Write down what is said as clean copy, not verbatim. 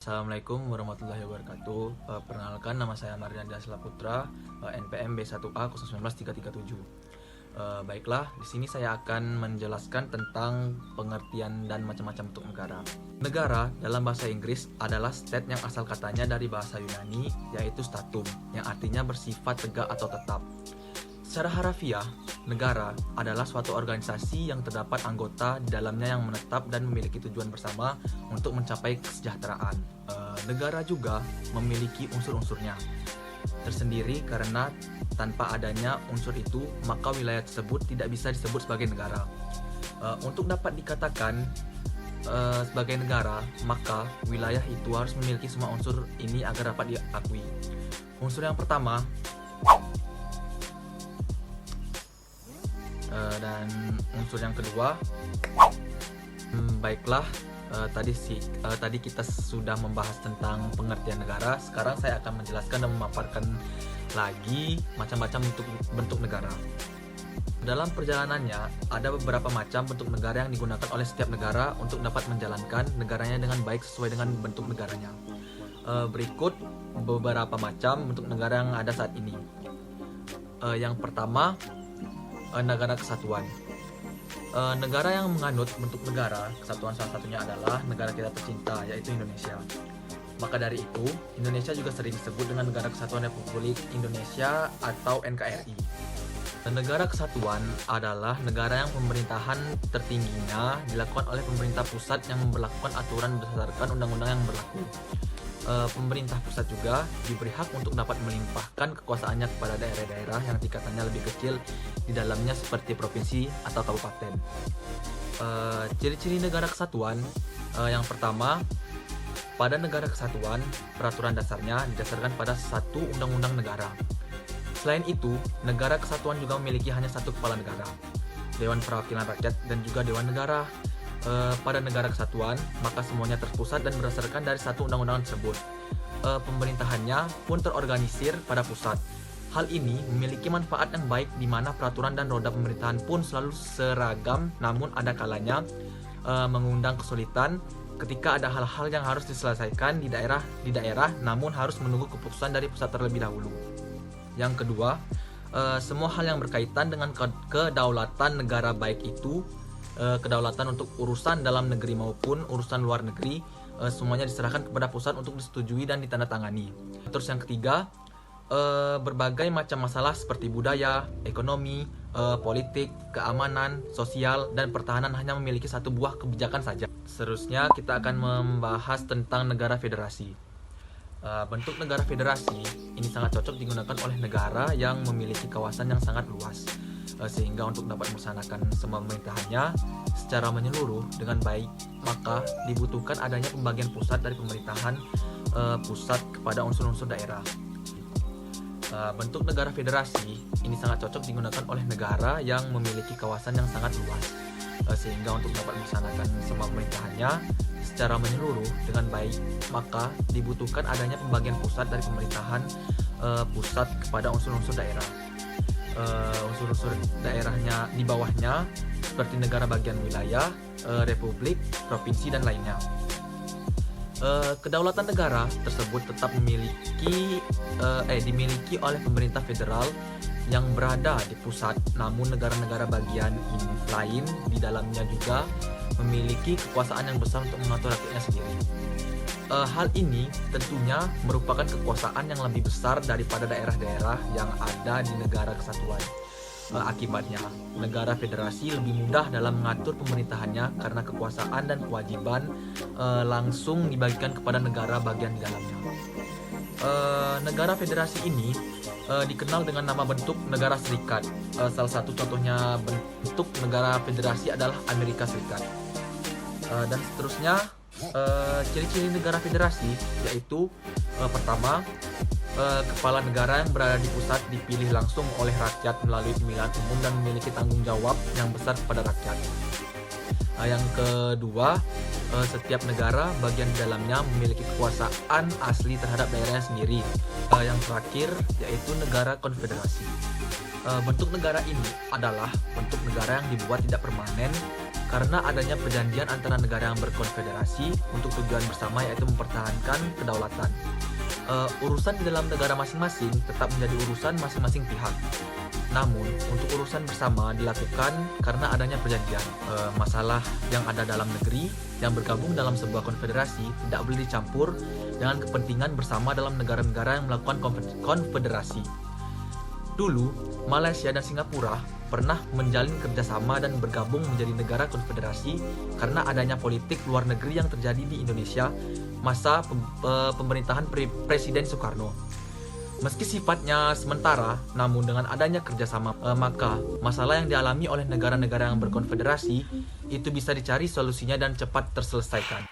Assalamualaikum warahmatullahi wabarakatuh. Perkenalkan, nama saya Mardian Dasla Putra, NPM B1A 019337. Baiklah, di sini saya akan menjelaskan tentang pengertian dan macam-macam bentuk negara. Negara dalam bahasa Inggris adalah state yang asal katanya dari bahasa Yunani, yaitu statum, yang artinya bersifat tegak atau tetap. Secara harafiah, negara adalah suatu organisasi yang terdapat anggota di dalamnya yang menetap dan memiliki tujuan bersama untuk mencapai kesejahteraan. Negara juga memiliki unsur-unsurnya tersendiri karena tanpa adanya unsur itu, maka wilayah tersebut tidak bisa disebut sebagai negara. Untuk dapat dikatakan sebagai negara, maka wilayah itu harus memiliki semua unsur ini agar dapat diakui. Unsur yang pertama dan unsur yang kedua, baiklah, tadi kita sudah membahas tentang pengertian negara. Sekarang saya akan menjelaskan dan memaparkan lagi macam-macam bentuk negara. Dalam perjalanannya, ada beberapa macam bentuk negara yang digunakan oleh setiap negara untuk dapat menjalankan negaranya dengan baik sesuai dengan bentuk negaranya. Berikut beberapa macam bentuk negara yang ada saat ini. Yang pertama, negara kesatuan. Negara yang menganut bentuk negara kesatuan salah satunya adalah negara kita tercinta, yaitu Indonesia. Maka dari itu, Indonesia juga sering disebut dengan Negara Kesatuan Republik Indonesia atau NKRI. Negara kesatuan adalah negara yang pemerintahan tertingginya dilakukan oleh pemerintah pusat yang memberlakukan aturan berdasarkan undang-undang yang berlaku. Pemerintah pusat juga diberi hak untuk dapat melimpahkan kekuasaannya kepada daerah-daerah yang tingkatannya lebih kecil di dalamnya seperti provinsi atau kabupaten. Ciri-ciri negara kesatuan, yang pertama, pada negara kesatuan peraturan dasarnya didasarkan pada satu undang-undang negara. Selain itu, negara kesatuan juga memiliki hanya satu kepala negara, Dewan Perwakilan Rakyat dan juga Dewan Negara. Pada negara kesatuan, maka semuanya terpusat dan berdasarkan dari satu undang-undang tersebut. Pemerintahannya pun terorganisir pada pusat. Hal ini memiliki manfaat yang baik di mana peraturan dan roda pemerintahan pun selalu seragam, namun ada kalanya mengundang kesulitan ketika ada hal-hal yang harus diselesaikan di daerah, namun harus menunggu keputusan dari pusat terlebih dahulu. Yang kedua, semua hal yang berkaitan dengan kedaulatan negara, baik itu kedaulatan untuk urusan dalam negeri maupun urusan luar negeri, semuanya diserahkan kepada pusat untuk disetujui dan ditandatangani. Terus yang ketiga, berbagai macam masalah seperti budaya, ekonomi, politik, keamanan, sosial, dan pertahanan hanya memiliki satu buah kebijakan saja. Seterusnya kita akan membahas tentang negara federasi. Bentuk negara federasi ini sangat cocok digunakan oleh negara yang memiliki kawasan yang sangat luas, sehingga untuk dapat melaksanakan semua pemerintahannya secara menyeluruh dengan baik, maka dibutuhkan adanya pembagian pusat dari pemerintahan pusat kepada unsur-unsur daerah. Bentuk negara federasi ini sangat cocok digunakan oleh negara yang memiliki kawasan yang sangat luas, sehingga untuk dapat melaksanakan semua pemerintahannya secara menyeluruh dengan baik, maka dibutuhkan adanya pembagian pusat dari pemerintahan pusat kepada unsur-unsur daerah. Unsur-unsur daerahnya di bawahnya seperti negara bagian wilayah, republik, provinsi, dan lainnya. Kedaulatan negara tersebut tetap dimiliki oleh pemerintah federal yang berada di pusat, namun negara-negara bagian lain di dalamnya juga memiliki kekuasaan yang besar untuk mengatur rakyatnya sendiri. Hal ini tentunya merupakan kekuasaan yang lebih besar daripada daerah-daerah yang ada di negara kesatuan. Akibatnya, negara federasi lebih mudah dalam mengatur pemerintahannya karena kekuasaan dan kewajiban langsung dibagikan kepada negara bagian di dalamnya. Negara federasi ini dikenal dengan nama bentuk negara serikat. Salah satu contohnya bentuk negara federasi adalah Amerika Serikat. Dan seterusnya, ciri-ciri negara federasi yaitu pertama, kepala negara yang berada di pusat dipilih langsung oleh rakyat melalui pemilihan umum dan memiliki tanggung jawab yang besar kepada rakyat. Yang kedua, setiap negara bagian di dalamnya memiliki kekuasaan asli terhadap daerahnya sendiri. Yang terakhir yaitu negara konfederasi. Bentuk negara ini adalah bentuk negara yang dibuat tidak permanen karena adanya perjanjian antara negara yang berkonfederasi untuk tujuan bersama, yaitu mempertahankan kedaulatan. Urusan di dalam negara masing-masing tetap menjadi urusan masing-masing pihak. Namun, untuk urusan bersama dilakukan karena adanya perjanjian. Masalah yang ada dalam negeri yang bergabung dalam sebuah konfederasi tidak boleh dicampur dengan kepentingan bersama dalam negara-negara yang melakukan konfederasi. Dulu, Malaysia dan Singapura pernah menjalin kerjasama dan bergabung menjadi negara konfederasi karena adanya politik luar negeri yang terjadi di Indonesia masa pemerintahan Presiden Soekarno. Meski sifatnya sementara, namun dengan adanya kerjasama, maka masalah yang dialami oleh negara-negara yang berkonfederasi itu bisa dicari solusinya dan cepat terselesaikan.